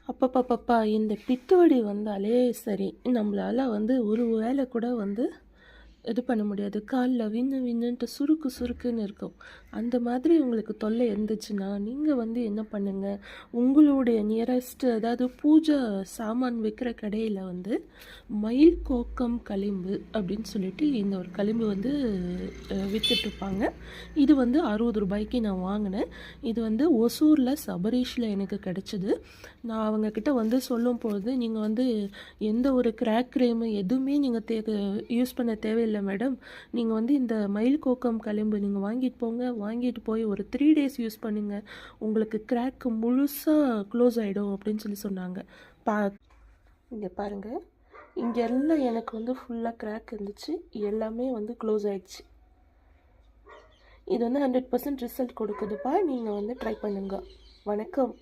அப்பப்பப்பப்பா! இந்த பித்துவலி வந்தாலே சரி, நம்மளால ஒரு வேளை கூட இது பண்ண முடியாது. கால்ல வின்னு வின்னுன்ட்டு சுருக்கு சுருக்குன்னு இருக்கும். அந்த மாதிரி உங்களுக்கு தொல்லை இருந்துச்சுன்னா, நீங்க என்ன பண்ணுங்க, உங்களுடைய நியரஸ்ட் அதாவது பூஜை சாமான் விக்கிற கடையில மயில் கோக்கம் களிம்பு அப்படின்னு சொல்லிட்டு இந்த ஒரு களிம்பு வித்துட்ருப்பாங்க. இது ரூ. 60க்கு நான் வாங்குனேன். இது ஒசூர்ல சபரீஷ்ல எனக்கு கிடைச்சது. நான் அவங்கக்கிட்ட சொல்லும்போது, நீங்க எந்த ஒரு கிராக் கிரீமு எதுவுமே நீங்க யூஸ் பண்ண தேவையில்ல மேடம். நீங்க இந்த மயில் கோக்கம் களிம்பு நீங்க வாங்கிட்டு போங்க. வாங்கிட்டு போய் ஒரு 3 டேஸ் யூஸ் பண்ணுங்க. உங்களுக்கு கிராக் முழுசா க்ளோஸ் ஆயிடும் அப்படின்னு சொன்னாங்க. பா இங்க பாருங்க. இங்க எல்லாம் எனக்கு ஃபுல்லா கிராக் இருந்துச்சு. எல்லாமே க்ளோஸ் ஆயிடுச்சு. இது 100% ரிசல்ட் கொடுக்குதுப்பா. நீங்க ட்ரை பண்ணுங்க. வணக்கம்.